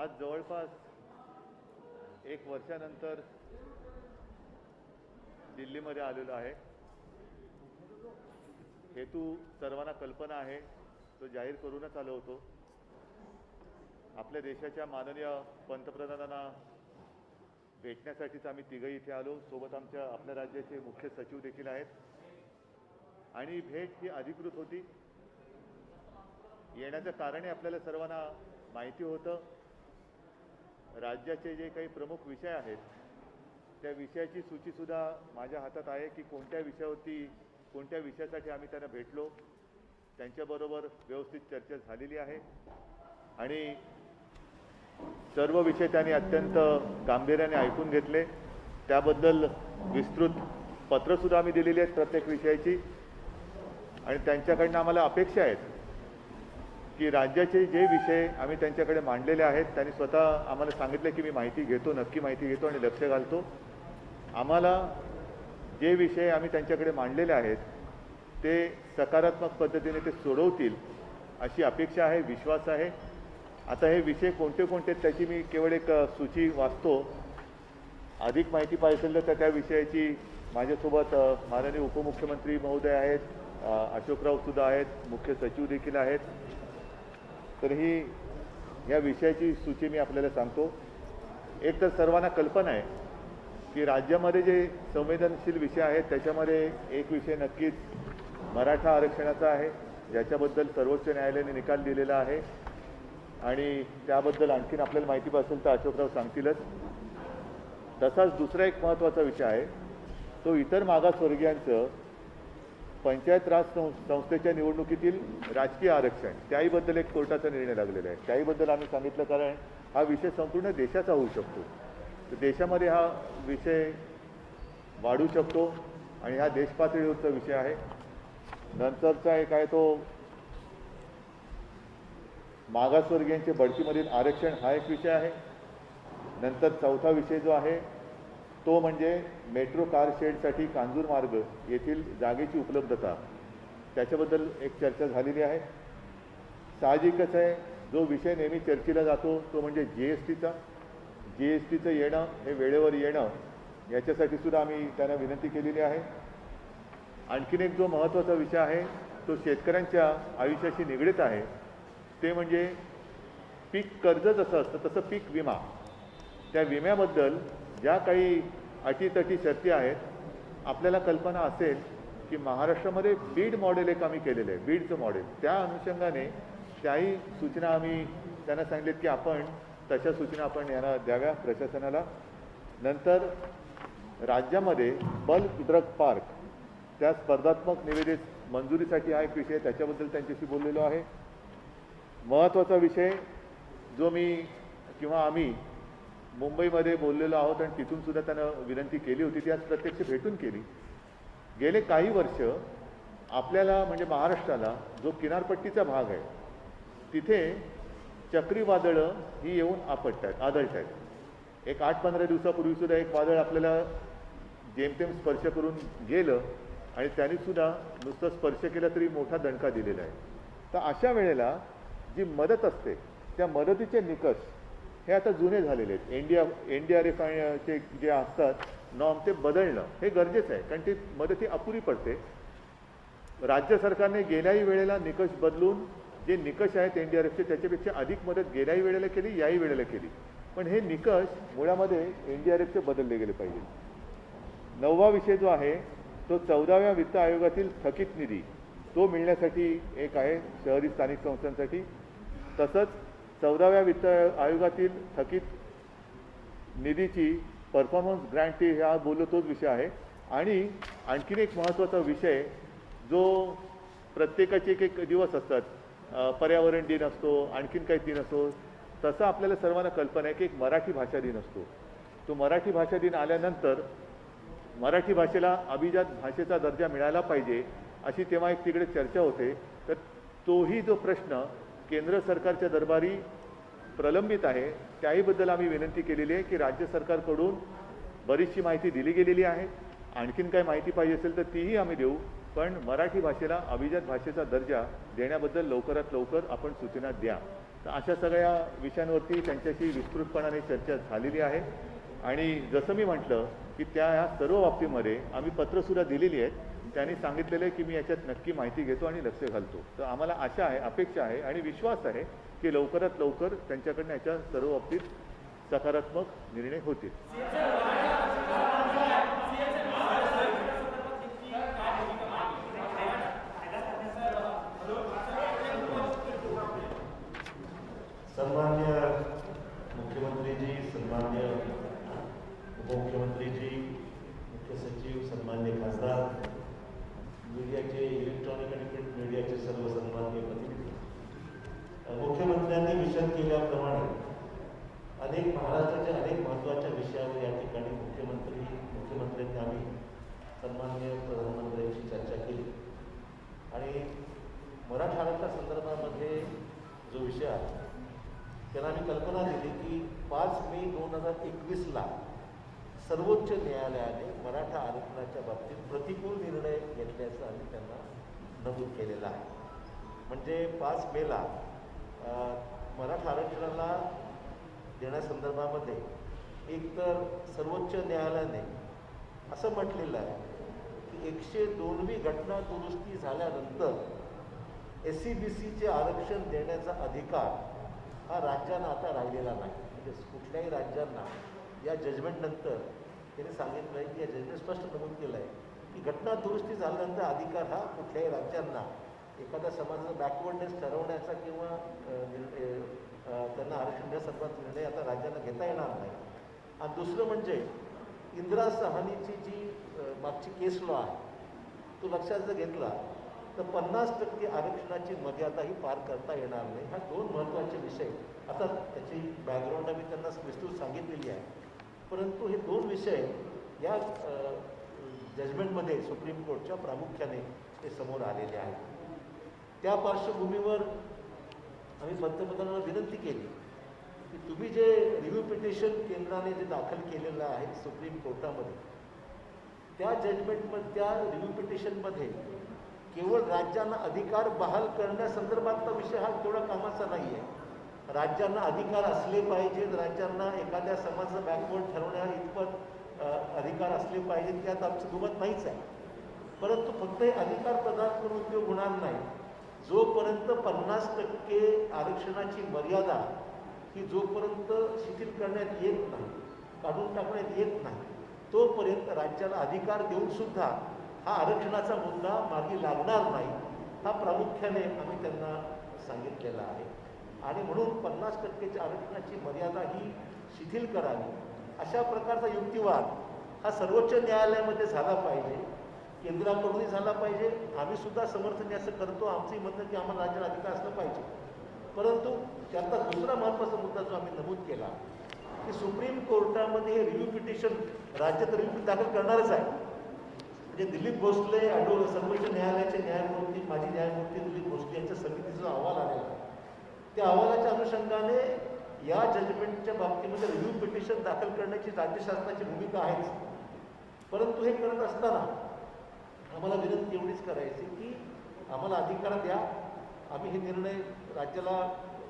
आज जवळपास एक वर्षानंतर दिल्लीमध्ये आलेलो आहे। हेतू सर्वांना कल्पना आहे, तो जाहीर करूनच आलो होतो। आपल्या देशाच्या माननीय पंतप्रधानांना भेटण्यासाठीच आम्ही तिघही इथे आलो। सोबत आपल्या राज्याचे मुख्य सचिव देखील आहेत आणि भेट ही अधिकृत होती। येण्याचं कारण आपल्याला सर्वांना माहिती होतं। राज्याचे जे काही प्रमुख विषय आहेत त्या विषयाची सूचीसुद्धा माझ्या हातात आहे की कोणत्या विषयावरती कोणत्या विषयासाठी आम्ही त्यांना भेटलो। त्यांच्याबरोबर व्यवस्थित चर्चा झालेली आहे आणि सर्व विषय त्यांनी अत्यंत गांभीर्याने ऐकून घेतले। त्याबद्दल विस्तृत पत्रसुद्धा आम्ही दिलेली आहेत प्रत्येक विषयाची आणि त्यांच्याकडून आम्हाला अपेक्षा आहेत की राज्याचे जे विषय आम्ही त्यांच्याकडे मांडलेले आहेत त्यांनी स्वतः आम्हाला सांगितले की मी माहिती घेतो, नक्की माहिती घेतो आणि लक्ष घालतो। आम्हाला जे विषय आम्ही त्यांच्याकडे मांडलेले आहेत ते सकारात्मक पद्धतीने ते सोडवतील अशी अपेक्षा आहे, विश्वास आहे। आता हे विषय कोणते कोणते त्याची मी केवळ एक सूची वाचतो। अधिक माहिती पाहिजे असेल तर त्या विषयाची माझ्यासोबत माननीय उपमुख्यमंत्री महोदय आहेत, अशोकराव सुद्धा आहेत, मुख्य सचिव देखील आहेत। तर ही या विषयाची सूची मी आपल्याला सांगतो। एक तर सर्वांना कल्पना आहे की राज्यामध्ये जे संवेदनशील विषय आहेत त्याच्यामध्ये एक विषय नक्कीच मराठा आरक्षणाचा आहे, ज्याच्याबद्दल सर्वोच्च न्यायालयाने निकाल दिलेला आहे आणि त्याबद्दल आणखीन आपल्याला माहिती असेल तर अशोकराव सांगतीलच। तसाच दुसरा एक महत्त्वाचा विषय आहे तो इतर मागासवर्गीयांचं पंचायत राज संस्थेच्या निवडणुकीतील राजकीय आरक्षण, त्याहीबद्दल एक कोर्टाचा निर्णय लागलेला आहे। त्याहीबद्दल आम्ही सांगितलं कारण हा विषय संपूर्ण देशाचा होऊ शकतो, तर देशामध्ये हा विषय वाढू शकतो आणि हा देशपातळीवरचा विषय आहे। नंतरचा एक आहे तो मागासवर्गीयांचे बढतीमधील आरक्षण, हा एक विषय आहे। नंतर चौथा विषय जो आहे तो म्हणजे मेट्रो कार शेडसाठी कांजूर मार्ग येथील जागेची उपलब्धता, त्याच्याबद्दल एक चर्चा झालेली आहे। साहजिकच आहे जो विषय नेहमी चर्चेला जातो तो म्हणजे जीएसटीचं येणं, हे वेळेवर येणं, याच्यासाठी सुद्धा आम्ही त्यांना विनंती केलेली आहे। आणखीन एक जो महत्त्वाचा विषय आहे तो शेतकऱ्यांच्या आयुष्याशी निगडीत आहे, ते म्हणजे पीक कर्ज जसं असतं तसं पीक विमा। त्या विम्याबद्दल ज्या काही अटीतटी शर्ती आहेत, आपल्याला कल्पना असेल की महाराष्ट्रामध्ये बीड मॉडेल एक आम्ही केलेलं आहे, बीडचं मॉडेल। त्या अनुषंगाने त्याही सूचना आम्ही त्यांना सांगितल्यात की आपण तशा सूचना आपण यांना द्याव्या प्रशासनाला। नंतर राज्यामध्ये बल्क ड्रग पार्क त्या स्पर्धात्मक निविदेत मंजुरीसाठी हा एक विषय, त्याच्याबद्दल त्यांच्याशी बोललेलो आहे। महत्त्वाचा विषय जो मी किंवा आम्ही मुंबईमध्ये बोललेलो आहोत आणि तिथून सुद्धा त्यांना विनंती केली होती, ती आज प्रत्यक्ष भेटून केली। गेले काही वर्ष आपल्याला म्हणजे महाराष्ट्राला जो किनारपट्टीचा भाग आहे तिथे चक्रीवादळं ही येऊन आदळत आहेत। एक 8-15 दिवसापूर्वी सुद्धा एक वादळ आपल्याला जेमतेम स्पर्श करून गेलं आणि त्यांनीसुद्धा नुसतं स्पर्श केला तरी मोठा दणका दिलेला आहे। तर अशा वेळेला जी मदत असते त्या मदतीचे निकष हे आता जुने झालेले आहेत। NDRFचे जे असतात नॉर्म ते बदलणं हे गरजेचं आहे, कारण ती मदत ही अपुरी पडते। राज्य सरकारने गेल्याही वेळेला निकष बदलून जे निकष आहेत NDRFचे त्याच्यापेक्षा अधिक मदत गेल्याही वेळेला केली, याही वेळेला केली, पण हे निकष मुळामध्ये NDRFचे बदलले गेले पाहिजे। 9वा विषय जो आहे तो 14व्या वित्त आयोगातील थकीत निधी तो मिळण्यासाठी एक आहे शहरी स्थानिक संस्थांसाठी। तसंच 14व्या वित्त आयोगातील थकीत निधीची परफॉर्मन्स ग्रँटी हा बोललो तोच विषय आहे। आणि आणखीन एक महत्त्वाचा विषय जो प्रत्येकाचे एक दिवस असतात, पर्यावरण दिन असतो, आणखीन काही दिन असतो, तसं आपल्याला सर्वांना कल्पना आहे की एक मराठी भाषा दिन असतो। तो मराठी भाषा दिन आल्यानंतर मराठी भाषेला अभिजात भाषेचा दर्जा मिळाला पाहिजे अशी तेव्हा एक तिकडे चर्चा होते। तर तोही जो प्रश्न केंद्र सरकारच्या दरबारी प्रलंबित आहे त्याहीबद्दल आम्ही विनंती केलेली आहे की राज्य सरकारकडून बरीचशी माहिती दिली गेलेली आहे, आणखीन काही माहिती पाहिजे असेल तर तीही आम्ही देऊ, पण मराठी भाषेला अभिजात भाषेचा दर्जा देण्याबद्दल लवकरात लवकर आपण सूचना द्या। तर अशा सगळ्या विषयांवरती त्यांच्याशी विस्तृतपणाने चर्चा झालेली आहे आणि जसं मी म्हटलं की ह्या सर्व बाबतीमध्ये आम्ही पत्रसुद्धा दिलेली आहेत. त्यांनी सांगितलेलं आहे की मी याच्यात नक्की माहिती घेतो आणि लक्ष घालतो. तर आम्हाला आशा आहे, अपेक्षा आहे आणि विश्वास आहे की लवकरात लवकर त्यांच्याकडनं याच्या सर्व बाबतीत सकारात्मक निर्णय होतील. सन्मान्य मुख्यमंत्रीजी, सन्मान्य उपमुख्यमंत्रीजी, मुख्य सचिव, सन्मान्य खासदार, मीडियाचे, इलेक्ट्रॉनिक आणि प्रिंट मीडियाचे सर्व सन्मान्य प्रतिनिधी, मुख्यमंत्र्यांनी विषद केल्याप्रमाणे महाराष्ट्राच्या अनेक महत्त्वाच्या विषयावर या ठिकाणी मुख्यमंत्र्यांनी आम्ही सन्मान्य प्रधानमंत्र्यांची चर्चा केली आणि मराठा आरक्षणा संदर्भामध्ये जो विषय आहे त्यांना आम्ही कल्पना दिली की 5 मे 2021ला सर्वोच्च न्यायालयाने मराठा आरक्षणाच्या बाबतीत प्रतिकूल निर्णय घेतल्याचं आम्ही त्यांना नमूद केलेलं आहे. म्हणजे 5 मेला मराठा आरक्षणाला देण्यासंदर्भामध्ये एकतर सर्वोच्च न्यायालयाने असं म्हटलेलं आहे की 102वी घटना दुरुस्ती झाल्यानंतर SC-BCचे आरक्षण देण्याचा अधिकार हा राज्यांना आता राहिलेला नाही. म्हणजे कुठल्याही राज्यांना या जजमेंटनंतर त्यांनी सांगितलं आहे की या जजमेंट स्पष्ट नमूद केलं आहे की घटना दुरुस्ती झाल्यानंतर अधिकार हा कुठल्याही राज्यांना एखाद्या समाजाचा बॅकवर्डनेस ठरवण्याचा किंवा त्यांना आरक्षण देण्यासंदर्भात निर्णय आता राज्यांना घेता येणार नाही. आणि दुसरं म्हणजे इंदिरा साहनीची जी मागची केस लॉ आहे तो लक्षात जर घेतला तर 50% आरक्षणाची मर्यादाही पार करता येणार नाही. हा 2 महत्त्वाचे विषय. आता त्याची बॅकग्राऊंड आम्ही त्यांना विस्तृत सांगितलेली आहे, परंतु हे 2 विषय या जजमेंटमध्ये सुप्रीम कोर्टच्या प्रामुख्याने ते समोर आलेले आहेत. त्या पार्श्वभूमीवर आम्ही पंतप्रधानांना विनंती केली की तुम्ही जे रिव्ह्यू पिटिशन केंद्राने जे दाखल केलेलं आहे सुप्रीम कोर्टामध्ये, त्या जजमेंटमध्ये, त्या रिव्ह्यू पिटिशनमध्ये केवळ राज्यांना अधिकार बहाल करण्यासंदर्भातला विषय हा तेवढा कामाचा नाही आहे. राज्यांना अधिकार असले पाहिजेत, राज्यांना एखाद्या समाजाचं बॅकवर्ड ठरवण्या इतपत अधिकार असले पाहिजेत यात आमचं दुमत नाहीच आहे. परंतु फक्त हे अधिकार प्रदान करून उपयोग होणार नाही. जोपर्यंत 50% आरक्षणाची मर्यादा ही जोपर्यंत शिथिल करण्यात येत नाही, काढून टाकण्यात येत नाही, तोपर्यंत राज्याला अधिकार देऊनसुद्धा हा आरक्षणाचा मुद्दा मार्गी लागणार नाही. हा प्रामुख्याने आम्ही त्यांना सांगितलेला आहे. आणि म्हणून 50% आरक्षणाची मर्यादा ही शिथिल करावी अशा प्रकारचा युक्तिवाद हा सर्वोच्च न्यायालयामध्ये झाला पाहिजे, केंद्राकडूनही झाला पाहिजे. आम्ही सुद्धा समर्थन याचं करतो, आमचंही मत की आम्हाला राज्याला अधिकार असलं पाहिजे. परंतु त्यातला दुसरा महत्त्वाचा मुद्दा जो आम्ही नमूद केला की सुप्रीम कोर्टामध्ये हे रिव्ह्यू पिटिशन राज्यात रिव्ह्यू दाखल करणारच आहे. म्हणजे दिलीप भोसले सर्वोच्च न्यायालयाचे न्यायमूर्ती, माजी न्यायमूर्ती दिलीप भोसले यांच्या समितीचा अहवाल आलेला आहे. त्या अहवालाच्या अनुषंगाने या जजमेंटच्या बाबतीमध्ये रिव्ह्यू पिटिशन दाखल करण्याची राज्य शासनाची भूमिका आहेच. परंतु हे करत असताना आम्हाला विनंती एवढीच करायची की आम्हाला अधिकार द्या, आम्ही हे निर्णय राज्याला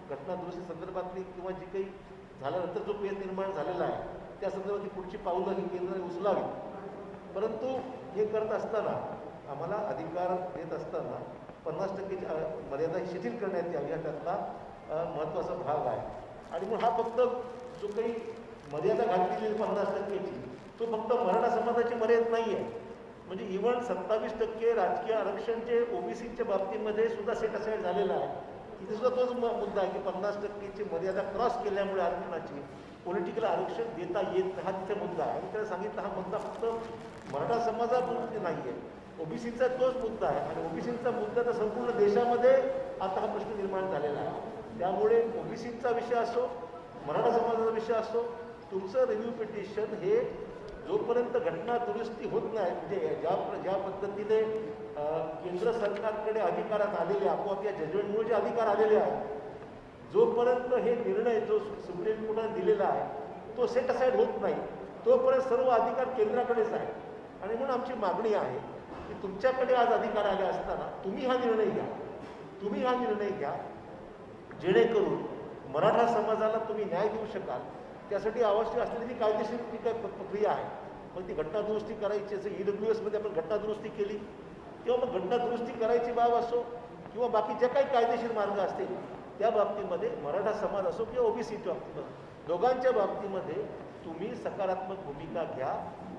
घटना दुरुस्ती संदर्भातली किंवा जी काही झाल्यानंतर जो पेच निर्माण झालेला आहे त्या संदर्भातली पुढची पाऊलं ही केंद्राने उचलावी. परंतु हे करत असताना आम्हाला अधिकार देत असताना 50%ची मर्यादा शिथिल करण्यात यावी हा त्यातला महत्त्वाचा भाग आहे. आणि मग हा फक्त जो काही मर्यादा घातलेली 50%ची तो फक्त मराठा समाजाची मर्यादा नाही आहे. म्हणजे इव्हन 27% राजकीय आरक्षण जे OBCच्या बाबतीमध्ये सुद्धा सेट असाईड झालेलं आहे. तिथे सुद्धा तोच मुद्दा आहे की 50%ची मर्यादा क्रॉस केल्यामुळे आरक्षणाची पॉलिटिकल आरक्षण देता येत नाही, हा तिथे मुद्दा आहे. आणि त्याला सांगितलं हा मुद्दा फक्त मराठा समाजापुरती नाही आहे, OBCचा तोच मुद्दा आहे. आणि OBCचा मुद्दा तर संपूर्ण देशामध्ये आता हा प्रश्न निर्माण झालेला आहे. त्यामुळे OBCचा विषय असो, मराठा समाजाचा विषय असो, तुमचं रिव्ह्यू पिटिशन हे जोपर्यंत घटना दुरुस्ती होत नाही, म्हणजे ज्या पद्धतीने केंद्र सरकारकडे अधिकारात आलेले आपोआप या जजमेंटमुळे जे अधिकार आलेले आहेत, जोपर्यंत हे निर्णय जो सुप्रीम कोर्टाने दिलेला आहे तो सेट असाईड होत नाही, तोपर्यंत सर्व अधिकार केंद्राकडेच आहे. आणि म्हणून आमची मागणी आहे की तुमच्याकडे आज अधिकार आले असताना तुम्ही हा निर्णय घ्या, जेणेकरून मराठा समाजाला तुम्ही न्याय देऊ शकाल त्यासाठी आवश्यक असलेली जी कायदेशीर ती काय प्रक्रिया आहे, मग ती घटना दुरुस्ती करायची, जसं EWSमध्ये आपण घटना दुरुस्ती केली किंवा मग घटना दुरुस्ती करायची बाब असो किंवा बाकी ज्या काही कायदेशीर मार्ग असतील त्या बाबतीमध्ये मराठा समाज असो किंवा OBCच्या बाबतीमध्ये दोघांच्या बाबतीमध्ये तुम्ही सकारात्मक भूमिका घ्या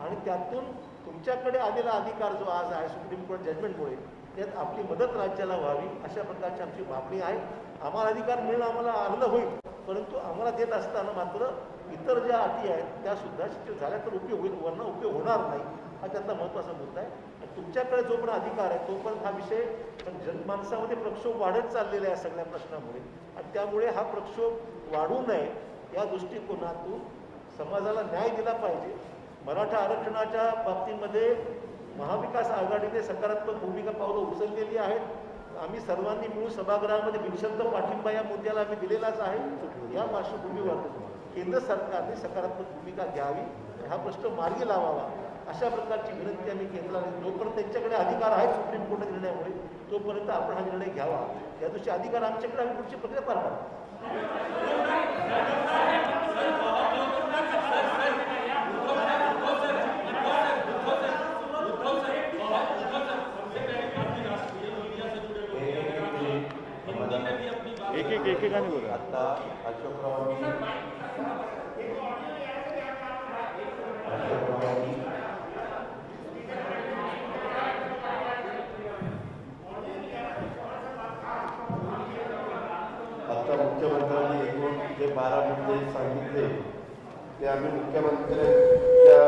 आणि त्यातून तुमच्याकडे आलेला अधिकार जो आज आहे सुप्रीम कोर्ट जजमेंटमुळे त्यात आपली मदत राज्याला व्हावी अशा प्रकारची आमची मागणी आहे. आम्हाला अधिकार मिळणं आम्हाला आनंद होईल, परंतु आम्हाला देत असताना मात्र इतर ज्या अटी आहेत त्यासुद्धा शिथिल झाल्या तर उपयोग होईल, वरनं उपयोग होणार नाही हा त्यातला महत्त्वाचा मुद्दा आहे. आणि तुमच्याकडे जो पण अधिकार आहे तोपर्यंत हा विषय जनमानसामध्ये प्रक्षोभ वाढत चाललेला आहे सगळ्या प्रश्नामुळे आणि त्यामुळे हा प्रक्षोभ वाढू नये या दृष्टिकोनातून समाजाला न्याय दिला पाहिजे. मराठा आरक्षणाच्या बाबतीमध्ये महाविकास आघाडीने सकारात्मक भूमिका पावलं उचललेली आहेत. आम्ही सर्वांनी मिळून सभागृहामध्ये बिनशर्त पाठिंबा या मुद्द्याला आम्ही दिलेलाच आहे. या पार्श्वभूमीवर केंद्र सरकारने सकारात्मक भूमिका घ्यावी, हा प्रश्न मार्गी लावावा अशा प्रकारची विनंती आम्ही केंद्राला, जोपर्यंत त्यांच्याकडे अधिकार आहेत सुप्रीम कोर्ट निर्णयामुळे तोपर्यंत आपण हा निर्णय घ्यावा. त्या दिवशी अधिकार आमच्याकडे आम्ही पुढची प्रक्रिया पार पाडू. एकेकाने बोला. आता अशोकरावांनी आता मुख्यमंत्र्यांनी एकूण जे 12 मुद्दे सांगितले ते आम्ही मुख्यमंत्र्यांच्या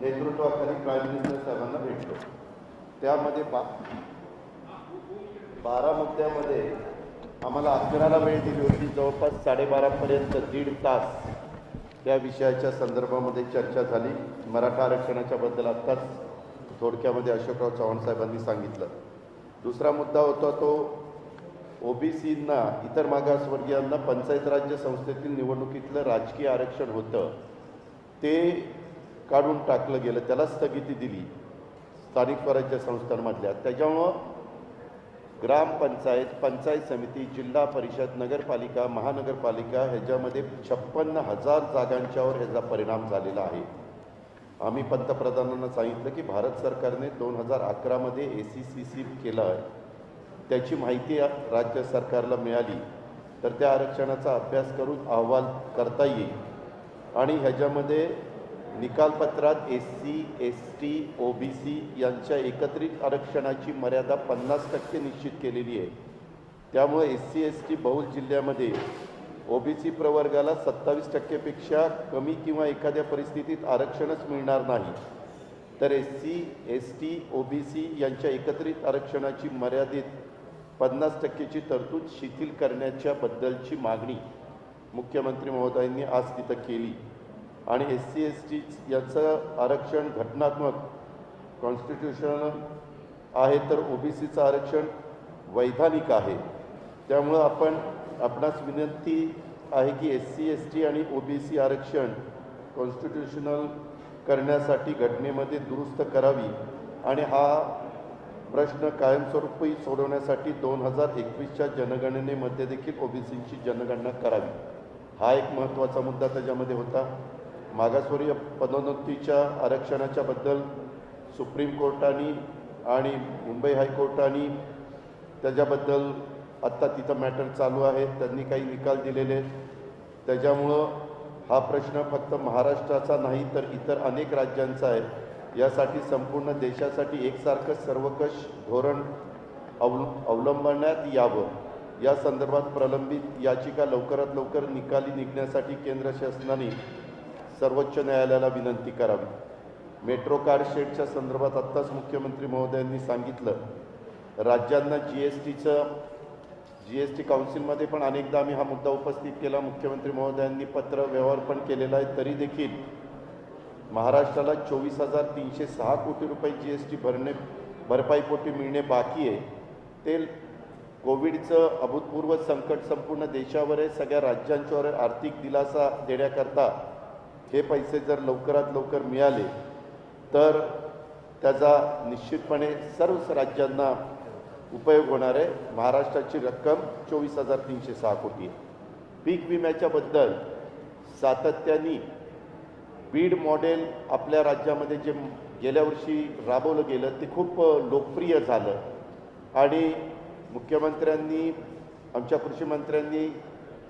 नेतृत्वाखाली प्राईम मिनिस्टर साहेबांना भेटलो. त्यामध्ये 12 मुद्द्यामध्ये आम्हाला 11ला वेळ दिली होती. जवळपास 12:30पर्यंत 1.5 तास त्या विषयाच्या संदर्भामध्ये चर्चा झाली. मराठा आरक्षणाच्या बद्दल आत्ताच थोडक्यामध्ये अशोकराव चव्हाण साहेबांनी सांगितलं. दुसरा मुद्दा होता तो OBCंना, इतर मागासवर्गीयांना पंचायत राज्य संस्थेतील निवडणुकीतलं राजकीय आरक्षण होतं ते काढून टाकलं गेलं, त्याला स्थगिती दिली स्थानिक स्वराज्य संस्थांमधल्या. त्याच्यामुळं ग्रामपंचायत, पंचायत समिती, जिल्हा परिषद, नगरपालिका, महानगरपालिका ह्याच्यामध्ये 56,000 जागांच्यावर ह्याचा परिणाम झालेला आहे. आम्ही पंतप्रधानांना सांगितलं की भारत सरकारने 2011मध्ये ACCC केलं आहे, त्याची माहिती राज्य सरकारला मिळाली तर त्या आरक्षणाचा अभ्यास करून अहवाल करता येईल आणि ह्याच्यामध्ये निकालपत्रात SC, ST, OBC यांच्या एकत्रित आरक्षणाची मर्यादा 50% निश्चित केलेली आहे. त्यामुळे SC, ST बहुल जिल्ह्यामध्ये OBC प्रवर्गाला 27% कमी किंवा एखाद्या परिस्थितीत आरक्षणच मिळणार नाही, तर SC, ST, OBC यांच्या एकत्रित आरक्षणाची मर्यादित 50%ची तरतूद शिथिल करण्याच्या बद्दलची मागणी मुख्यमंत्री महोदयांनी आज तिथं केली. आणि SC, ST याचं आरक्षण घटनात्मक कॉन्स्टिट्यूशनल आहे तर OBCचं आरक्षण वैधानिक आहे. त्यामुळं आपणास विनंती आहे की SC, ST आणि OBC आरक्षण कॉन्स्टिट्यूशनल करण्यासाठी घटनेमध्ये दुरुस्त करावी आणि हा प्रश्न कायमस्वरूपी सोडवण्यासाठी 2021च्या जनगणनेमध्ये देखील OBCची जनगणना करावी. हा एक महत्त्वाचा मुद्दा त्याच्यामध्ये होता. मागासवर्गीय पदोन्नतीच्या आरक्षणाच्या बद्दल सुप्रीम कोर्टाने आणि मुंबई हायकोर्टाने त्याच्याबद्दल आत्ता तिथं मॅटर चालू आहे, त्यांनी काही निकाल दिलेले आहेत. त्याच्यामुळं हा प्रश्न फक्त महाराष्ट्राचा नाही तर इतर अनेक राज्यांचा आहे. यासाठी संपूर्ण देशासाठी एकसारखं सर्वकष धोरण अवलंबण्यात यावं. या संदर्भात प्रलंबित याचिका लवकरात लवकर निकाली निघण्यासाठी केंद्र शासनाने सर्वोच्च न्यायालयाला विनंती करावी. मेट्रो कार शेडच्या संदर्भात आत्ताच मुख्यमंत्री महोदयांनी सांगितलं, राज्यांना GST काउन्सिलमध्ये पण अनेकदा आम्ही हा मुद्दा उपस्थित केला. मुख्यमंत्री महोदयांनी पत्र व्यवहार पण केलेला आहे. तरी देखील महाराष्ट्राला 24,306 कोटी रुपये GST भरपाईपोटी मिळणे बाकी आहे. ते कोविडचं अभूतपूर्व संकट संपूर्ण देशावर आहे, सगळ्या राज्यांच्यावर आर्थिक दिलासा देण्याकरता हे पैसे जर लवकरात लवकर मिळाले तर त्याचा निश्चितपणे सर्व राज्यांना उपयोग होणार आहे. महाराष्ट्राची रक्कम 24,306 कोटी आहे. पीक विम्याच्याबद्दल सातत्याने बीड मॉडेल आपल्या राज्यामध्ये जे गेल्या वर्षी राबवलं गेलं ते खूप लोकप्रिय झालं आणि मुख्यमंत्र्यांनी आमच्या कृषी मंत्र्यांनी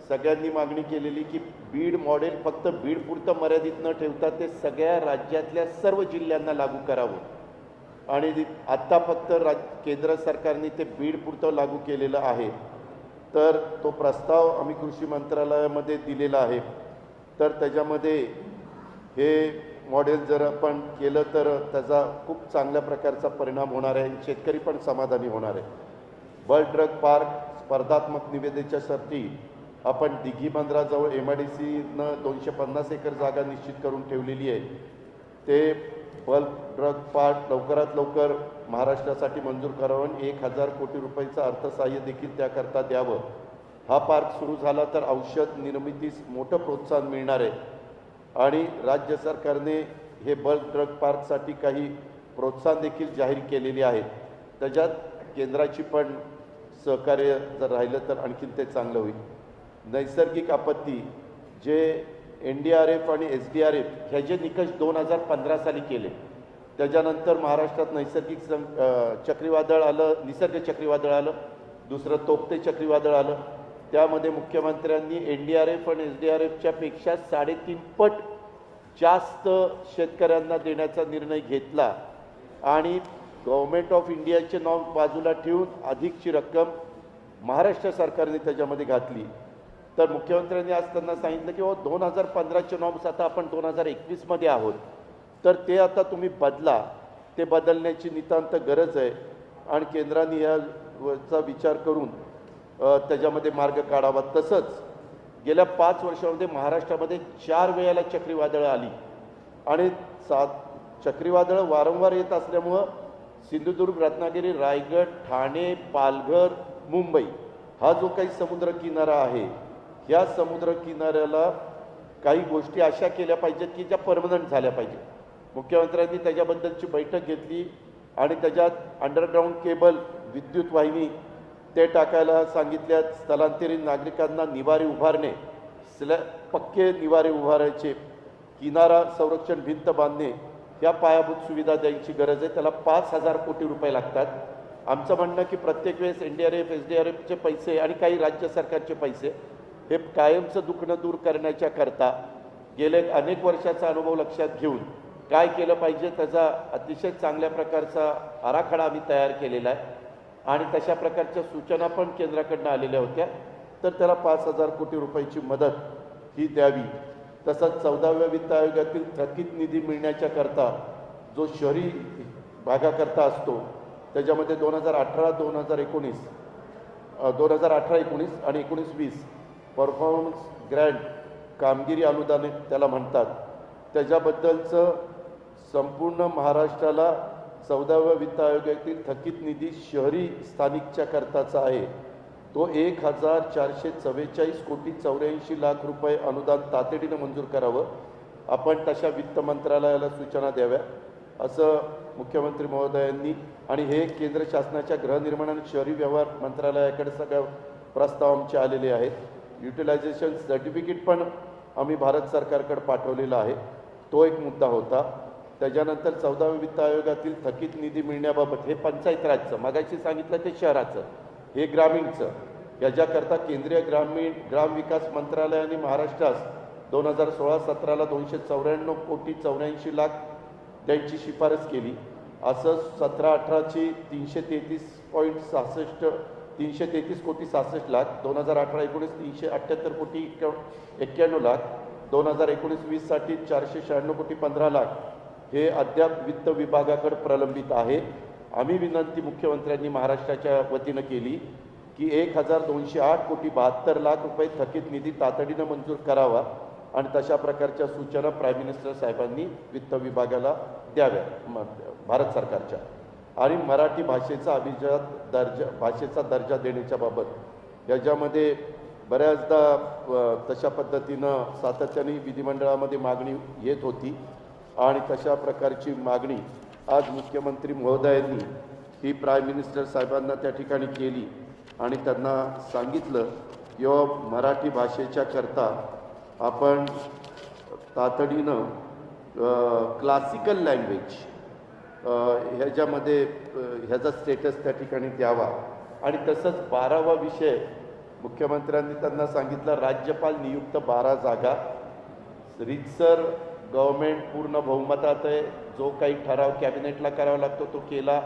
सगळ्यांनी मागणी केलेली की बीड मॉडेल फक्त बीडपुरतं मर्यादित न ठेवता ते सगळ्या राज्यातल्या सर्व जिल्ह्यांना लागू करावं आणि आत्ता फक्त केंद्र सरकारने ते बीडपुरतं लागू केलेलं आहे. तर तो प्रस्ताव आम्ही कृषी मंत्रालयामध्ये दिलेला आहे. तर त्याच्यामध्ये हे मॉडेल जर आपण केलं तर त्याचा खूप चांगल्या प्रकारचा परिणाम होणार आहे. शेतकरी पण समाधानी होणार आहे. बल्क ड्रग पार्क स्पर्धात्मक निविदेच्यासाठी आपण दिघी बंदराजवळ MIDCनं 250 एकर जागा निश्चित करून ठेवलेली आहे. ते बल्क ड्रग पार्क लवकरात लवकर महाराष्ट्रासाठी मंजूर करावं. 1000 कोटी रुपयाचं अर्थसहाय्य देखील त्याकरता द्यावं. हा पार्क सुरू झाला तर औषध निर्मितीस मोठं प्रोत्साहन मिळणार आहे आणि राज्य सरकारने हे बल्क ड्रग पार्कसाठी काही प्रोत्साहन देखील जाहीर केलेले आहेत. त्याच्यात केंद्राची पण सहकार्य जर राहिलं तर आणखीन ते चांगलं होईल. नैसर्गिक आपत्ती जे NDRF आणि SDRF ह्या जे निकष 2015 साली केले त्याच्यानंतर महाराष्ट्रात नैसर्गिक चक्रीवादळ आलं, निसर्ग चक्रीवादळ आलं, दुसरं तोक्ते चक्रीवादळ आलं. त्यामध्ये मुख्यमंत्र्यांनी NDRF आणि SDRFच्या पेक्षा 3.5 पट जास्त शेतकऱ्यांना देण्याचा निर्णय घेतला आणि गव्हर्नमेंट ऑफ इंडियाचे नॉर्म बाजूला ठेवून अधिकची रक्कम महाराष्ट्र सरकारने त्याच्यामध्ये घातली. तर मुख्यमंत्र्यांनी आज त्यांना सांगितलं की 2015चे नॉर्म्स आता आपण 2021मध्ये आहोत तर ते आता तुम्ही बदला. ते बदलण्याची नितांत गरज आहे आणि केंद्राने याचा विचार करून त्याच्यामध्ये मार्ग काढावा. तसंच गेल्या 5 वर्षामध्ये महाराष्ट्रामध्ये 4 वेळेला चक्रीवादळं आली आणि चक्रीवादळं वारंवार येत असल्यामुळं सिंधुदुर्ग, रत्नागिरी, रायगड, ठाणे, पालघर, मुंबई हा जो काही समुद्र किनारा आहे ह्या समुद्र किनाऱ्याला काही गोष्टी अशा केल्या पाहिजेत की ज्या परमनंट झाल्या पाहिजेत. मुख्यमंत्र्यांनी त्याच्याबद्दलची बैठक घेतली आणि त्याच्यात अंडरग्राऊंड केबल, विद्युत वाहिनी ते टाकायला सांगितल्यात. स्थलांतरित नागरिकांना निवारे उभारणे, पक्के निवारे उभारायचे, किनारा संरक्षण भिंत बांधणे या पायाभूत सुविधा द्यायची गरज आहे. त्याला 5000 कोटी रुपये लागतात. आमचं म्हणणं की प्रत्येक वेळेस NDRF SDRFचे पैसे आणि काही राज्य सरकारचे पैसे हे कायमचं दुखणं दूर करण्याच्या करता गेले अनेक वर्षाचा अनुभव लक्षात घेऊन काय केलं पाहिजे त्याचा अतिशय चांगल्या प्रकारचा आराखडा आम्ही तयार केलेला आहे आणि तशा प्रकारच्या सूचना पण केंद्राकडनं आलेल्या होत्या. तर त्याला 5000 कोटी रुपयाची मदत ही द्यावी. तसंच 14व्या वित्त आयोगातील थकीत निधी मिळण्याच्या करता जो शहरी भागाकरता असतो त्याच्यामध्ये 2018-19 आणि 19-20 परफॉर्मन्स ग्रँट कामगिरी अनुदान त्याला म्हणतात त्याच्याबद्दलचं संपूर्ण महाराष्ट्राला 14व्या वित्त आयोगातील थकीत निधी शहरी स्थानिकच्या करताचा आहे. तो 1444 कोटी 84 लाख रुपये अनुदान तातडीनं मंजूर करावं. आपण तशा वित्त मंत्रालयाला सूचना द्याव्या असं मुख्यमंत्री महोदयांनी आणि हे केंद्र शासनाच्या गृहनिर्माण आणि शहरी व्यवहार मंत्रालयाकडे सगळ्या प्रस्ताव आमचे आलेले आहेत. युटिलायझेशन सर्टिफिकेट पण आम्ही भारत सरकारकडे पाठवलेला आहे. तो एक मुद्दा होता. त्याच्यानंतर 14व्या वित्त आयोगातील थकीत निधी मिळण्याबाबत हे पंचायत राजचं मगाशी सांगितलं ते शहराचं हे ग्रामीणचं याच्याकरता केंद्रीय ग्रामविकास मंत्रालयाने महाराष्ट्रास 2016-17ला 294 कोटी 84 लाख त्यांची शिफारस केली. असं 17-18ची 333 कोटी 66 लाख, 2018-19 378 कोटी 91 लाख, 2019-20 साठी 496 कोटी 15 लाख हे अद्याप वित्त विभागाकडे प्रलंबित आहे. आम्ही विनंती मुख्यमंत्र्यांनी महाराष्ट्राच्या वतीनं केली की 1208 कोटी 72 लाख रुपये थकीत निधी तातडीनं मंजूर करावा आणि तशा प्रकारच्या सूचना प्राईम मिनिस्टर साहेबांनी वित्त विभागाला द्याव्या भारत सरकारच्या. आणि मराठी भाषेचा भाषेचा दर्जा देण्याच्या बाबत याच्यामध्ये बऱ्याचदा तशा पद्धतीनं सातत्याने विधिमंडळामध्ये मागणी येत होती आणि तशा प्रकारची मागणी आज मुख्यमंत्री महोदयांनी ही प्राईम मिनिस्टर साहेबांना त्या ठिकाणी केली आणि त्यांना सांगितलं किंवा मराठी भाषेच्या करता आपण तातडीनं क्लासिकल लँग्वेज ह्याच्यामध्ये ह्याचा स्टेटस त्या ठिकाणी द्यावा. आणि तसंच 12वा विषय मुख्यमंत्र्यांनी त्यांना सांगितलं, राज्यपाल नियुक्त 12 जागा, रीतसर गव्हर्मेंट पूर्ण बहुमतात आहे, जो काही ठराव कॅबिनेटला करावा लागतो तो केला.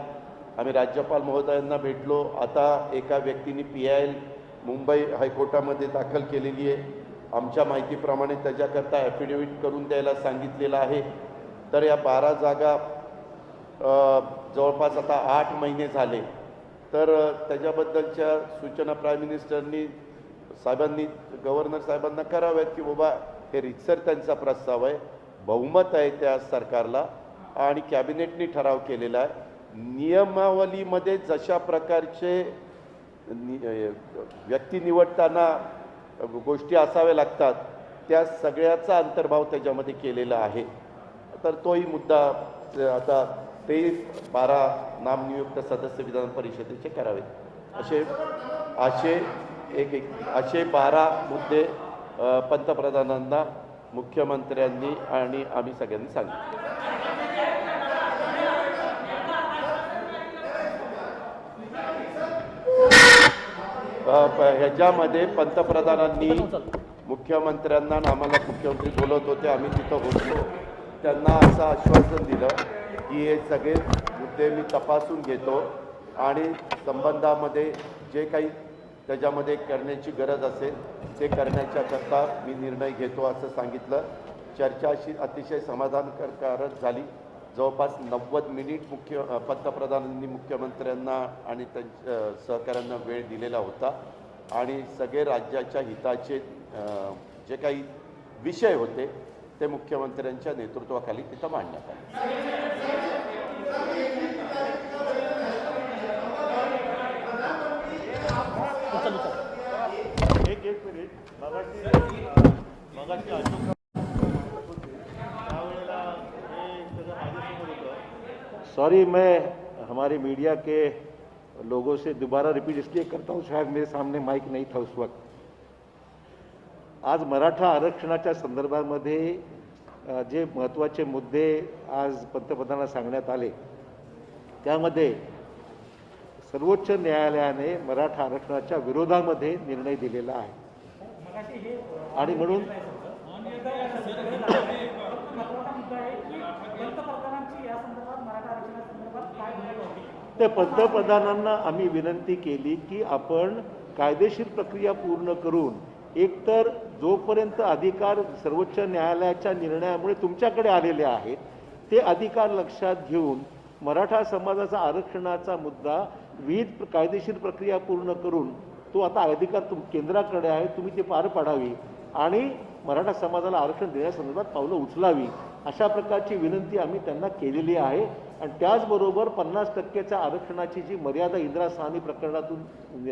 आम्ही राज्यपाल महोदयांना भेटलो. आता एका व्यक्तीने PIL मुंबई हायकोर्टामध्ये दाखल केलेली आहे. आमच्या माहितीप्रमाणे त्याच्याकरता ॲफिडेव्हिट करून द्यायला सांगितलेलं आहे. तर या 12 जागा जवळपास आता 8 महिने झाले. तर त्याच्याबद्दलच्या सूचना प्राईम मिनिस्टरनी साहेबांनी गव्हर्नर साहेबांना कराव्यात की बाबा हे रितसर त्यांचा प्रस्ताव आहे, बहुमत आहे त्या सरकारला आणि कॅबिनेटनी ठराव केलेला आहे. नियमावलीमध्ये जशा प्रकारचे व्यक्ती निवडताना गोष्टी असाव्या लागतात त्या सगळ्याचा अंतर्भाव त्याच्यामध्ये केलेला आहे. तर तोही मुद्दा आता ते 12 नामनियुक्त सदस्य विधान परिषदेचे करावेत असे 12 मुद्दे पंतप्रधानांना मुख्यमंत्र्यांनी आणि आम्ही सगळ्यांनी सांगितले. ह्याच्यामध्ये पंतप्रधानांनी मुख्यमंत्र्यांना आम्हाला मुख्यमंत्री बोलत होते, आम्ही तिथं होतो, त्यांना असं आश्वासन दिलं की हे सगळे मुद्दे मी तपासून घेतो आणि संबंधामध्ये जे काही त्याच्यामध्ये करण्याची गरज असेल ते करण्याच्याकरता मी निर्णय घेतो असं सांगितलं. चर्चा अशी अतिशय समाधानकारक झाली. जवळपास 90 मिनिट पंतप्रधानांनी मुख्यमंत्र्यांना आणि त्यांच्या सहकाऱ्यांना वेळ दिलेला होता आणि सगळे राज्याच्या हिताचे जे काही विषय होते ते मुख्यमंत्र्यांच्या नेतृत्वाखाली तिथं मांडण्यात आले. एक मिनिट मगाशी अशोक त्यावेळेला हे सगळं माझ्यासमोर होतं. सॉरी, मैं हमारे मीडिया के लोगों से दोबारा रिपीट इसलिए करता हूँ, शायद मेरे सामने माइक नहीं था उस वक्त. आज मराठा आरक्षणाच्या संदर्भामध्ये जे महत्त्वाचे मुद्दे आज पंतप्रधानांना सांगण्यात आले त्यामध्ये सर्वोच्च न्यायालयाने मराठा आरक्षणाच्या विरोधामध्ये निर्णय दिलेला आहे आणि म्हणून त्या पंतप्रधानांना आम्ही विनंती केली की आपण कायदेशीर प्रक्रिया पूर्ण करून एकतर जोपर्यंत अधिकार सर्वोच्च न्यायालयाच्या निर्णयामुळे तुमच्याकडे आलेले आहेत ते अधिकार लक्षात घेऊन मराठा समाजाचा आरक्षणाचा मुद्दा विविध कायदेशीर प्रक्रिया पूर्ण करून तो आता अधिकार केंद्राकडे आहे, तुम्ही ते पार पाडावी आणि मराठा समाजाला आरक्षण देण्यासंदर्भात पावलं उचलावी अशा प्रकारची विनंती आम्ही त्यांना केलेली आहे. आणि त्याचबरोबर 50% आरक्षणाची जी मर्यादा इंदिरा साहनी प्रकरणातून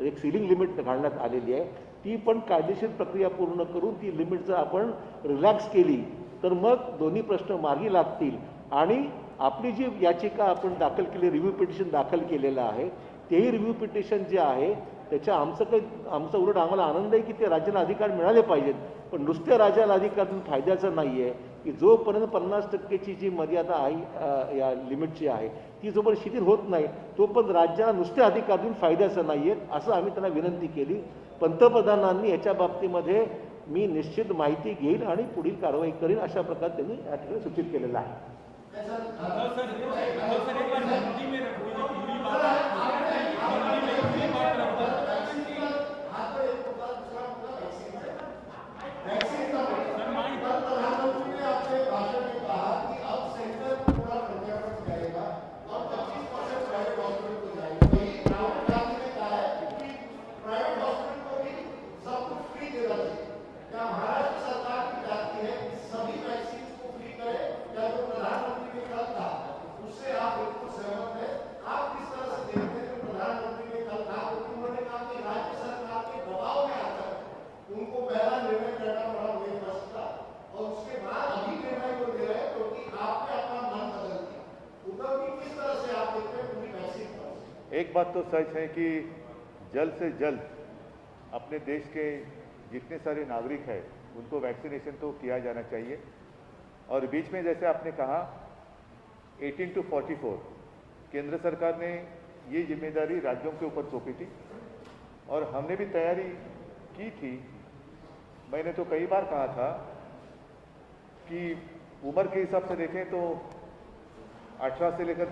एक सिलिंग लिमिट घालण्यात आलेली आहे ती पण कायदेशीर प्रक्रिया पूर्ण करून ती लिमिट जर आपण रिलॅक्स केली तर मग दोन्ही प्रश्न मार्गी लागतील आणि आपली जी याचिका आपण दाखल केली, रिव्ह्यू पिटिशन दाखल केलेलं आहे, तेही रिव्ह्यू पिटिशन जे आहे त्याच्या आमचं उलट आम्हाला आनंद आहे की ते राज्याला अधिकार मिळाले पाहिजेत. पण नुसत्या राज्याला अधिकारातून फायद्याचं नाही आहे की जोपर्यंत 50%ची जी मर्यादा आहे या लिमिटची आहे ती जोपर्यंत शिथिल होत नाही तोपर्यंत राज्याला नुसत्या अधिकारातून फायद्याचं नाही आहे असं आम्ही त्यांना विनंती केली. पंतप्रधानांनी याच्या बाबतीमध्ये मी निश्चित माहिती घेईन आणि पुढील कारवाई करीन अशा प्रकारे त्यांनी या ठिकाणी सूचित केलेलं आहे. एक बात तो सच है कि जल्द से जल्द अपने देश के जितने सारे नागरिक हैं उनको वैक्सीनेशन तो किया जाना चाहिए। और बीच में जैसे आपने कहा 18 to 44 केंद्र सरकार ने ये जिम्मेदारी राज्यों के ऊपर सौंपी थी और हमने भी तैयारी की थी। मैंने तो कई बार कहा था कि उम्र के हिसाब से देखें तो 18 से लेकर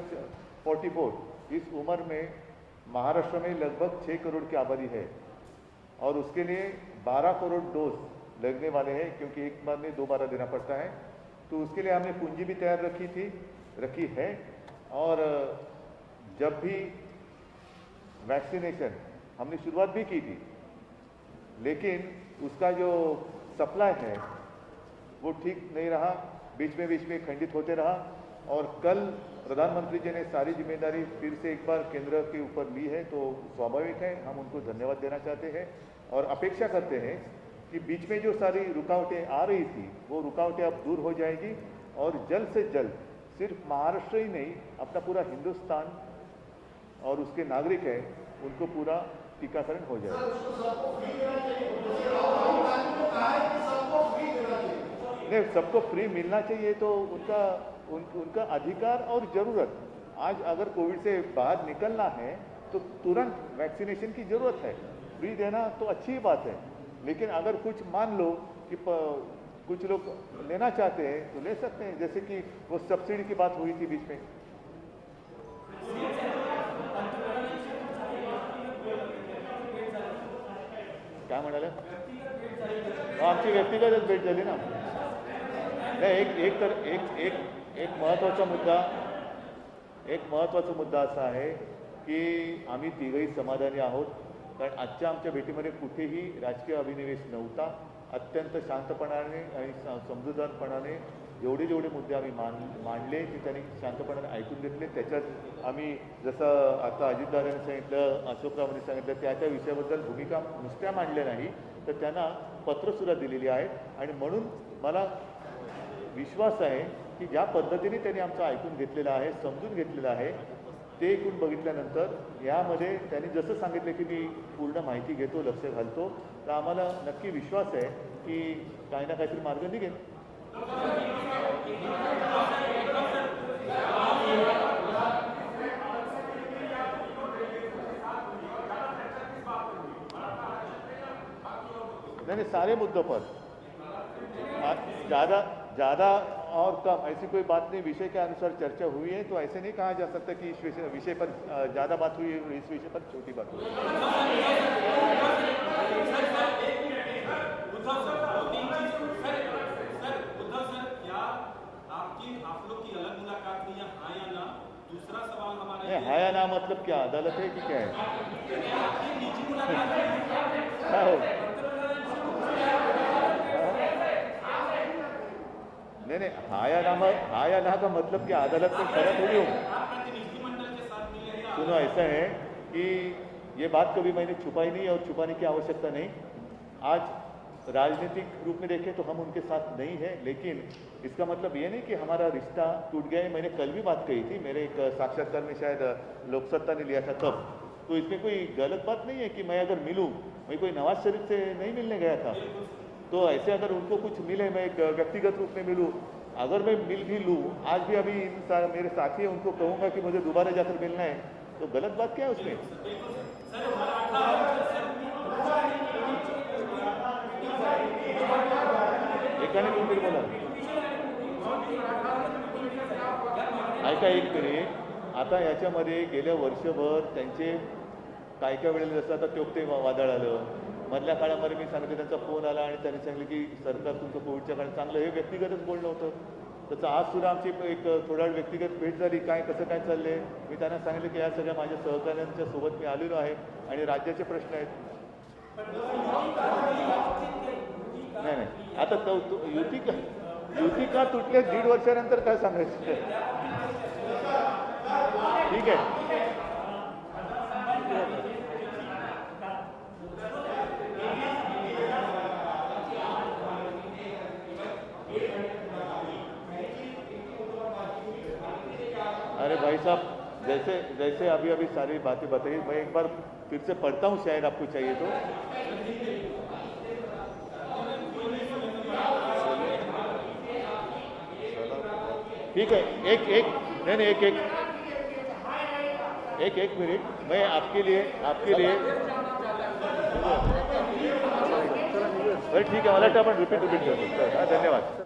44 इस उम्र में महाराष्ट्र में लगभग 6 करोड़ की आबादी है और उसके लिए 12 करोड़ डोज लगने वाले हैं, क्योंकि एक बार में 2 बार देना पड़ता है। तो उसके लिए हमने पूंजी भी तैयार रखी है। और जब भी वैक्सीनेशन हमने शुरुआत भी की थी, लेकिन उसका जो सप्लाई है वो ठीक नहीं रहा, बीच में खंडित होते रहा। और कल प्रधानमंत्री जी ने सारी जिम्मेदारी फिर से एक बार केंद्र के ऊपर ली है, तो स्वाभाविक है हम उनको धन्यवाद देना चाहते हैं और अपेक्षा करते हैं कि बीच में जो सारी रुकावटें आ रही थी वो रुकावटें अब दूर हो जाएगी और जल्द से जल्द सिर्फ महाराष्ट्र ही नहीं, अपना पूरा हिंदुस्तान और उसके नागरिक हैं उनको पूरा टीकाकरण हो जाएगा। नहीं, सबको फ्री मिलना चाहिए तो उनका अधिकार और ज़रूरत। आज अगर कोविड से बाहर निकलना है तो तुरंत वैक्सीनेशन की ज़रूरत है। फ्री देना तो अच्छी बात है, लेकिन अगर कुछ मान लो कि कुछ लोग लेना चाहते हैं तो ले सकते हैं, जैसे कि वो सब्सिडी की बात हुई थी बीच में। क्या म्हणाले? आमची व्यक्तिगतच भेट झाली ना। नाही, एक महत्त्वाचा मुद्दा असा आहे की आम्ही तिघही समाधानी आहोत, कारण आजच्या आमच्या भेटीमध्ये कुठेही राजकीय अभिनिवेश नव्हता। अत्यंत शांतपणाने आणि समजूतदारपणाने जेवढे मुद्दे आम्ही मांडले ते त्यांनी शांतपणाने ऐकून घेतले। त्याच्यात आम्ही जसं आता अजितदादांनी सांगितलं, अशोकरावांनी सांगितलं, त्या विषयाबद्दल भूमिका नुसत्या मांडल्या नाही तर त्यांना पत्रसुद्धा दिलेली आहेत। आणि म्हणून मला विश्वास आहे की ज्या पद्धतीने त्यांनी आमचं ऐकून घेतलेलं आहे, समजून घेतलेलं आहे, ते ऐकून बघितल्यानंतर यामध्ये त्यांनी जसं सांगितलं की मी पूर्ण माहिती घेतो, लक्ष घालतो, तर आम्हाला नक्की विश्वास आहे की काही ना काहीतरी मार्ग निघेल। नहीं, सारे मुद्दों पर ज़्यादा और कम ऐसी कोई बात नहीं, विषय के अनुसार चर्चा हुई है, तो ऐसे नहीं कहा जा सकता कि इस विषय पर ज़्यादा बात हुई है, इस विषय पर छोटी बात हुई। हाँ या ना मतलब क्या अदालत है कि क्या है? नहीं, हाँ या ना का मतलब क्या अदालत में खड़ा थोड़ी हो। सुनो, ऐसा है कि ये बात कभी मैंने छुपाई नहीं और छुपाने की आवश्यकता नहीं। आज राजनीतिक रूप में देखें तो हम उनके साथ नहीं है, लेकिन इसका मतलब ये नहीं कि हमारा रिश्ता टूट गया है। मैंने कल भी बात कही थी, मेरे एक साक्षात्कार में शायद लोकसत्ता ने लिया था तब, तो इसमें कोई गलत बात नहीं है कि मैं अगर मिलूँ, मैं कोई नवाज शरीफ से नहीं मिलने गया था, तो ऐसे अगर उनको कुछ मिले, मैं एक व्यक्तिगत रूप में मिलूँ, अगर मैं मिल भी लूँ, आज भी अभी मेरे साथी हैं उनको कहूँगा कि मुझे दोबारा जाकर मिलना है, तो गलत बात क्या है उसमें? एकाने कोणतरी बोला, ऐका एक मिनिट। आता याच्यामध्ये गेल्या वर्षभर त्यांचे काय वेळेला जसं आता ते वादळ आलं, मधल्या काळामध्ये मी सांगितलं त्यांचा फोन आला आणि त्यांनी सांगितलं की सरकार तुमचं कोविडच्या काळात चांगलं, हे व्यक्तिगतच बोलणं होतं। त्याचं आज सुद्धा आमची एक थोडा वेळ व्यक्तिगत भेट झाली, कसं काय चाललंय, मी त्यांना सांगितलं की या सगळ्या माझ्या सहकाऱ्यांच्या सोबत मी आलेलो आहे आणि राज्याचे प्रश्न आहेत। नाही, आता युती का तुटले 1.5 वर्षानंतर काय सांगायचं? ठीक आहे, अरे भाई साहब, जैसे जैसे अभी अभी सारी बातें बताई, मैं एक बार फिर से पढ़ता हूँ, शायद आपको चाहिए तो। ठीक है, एक एक नहीं नहीं एक मिनट, मैं आपके लिए बरं ठीक आहे, मला वाटतं आपण रिपीट करतो. धन्यवाद.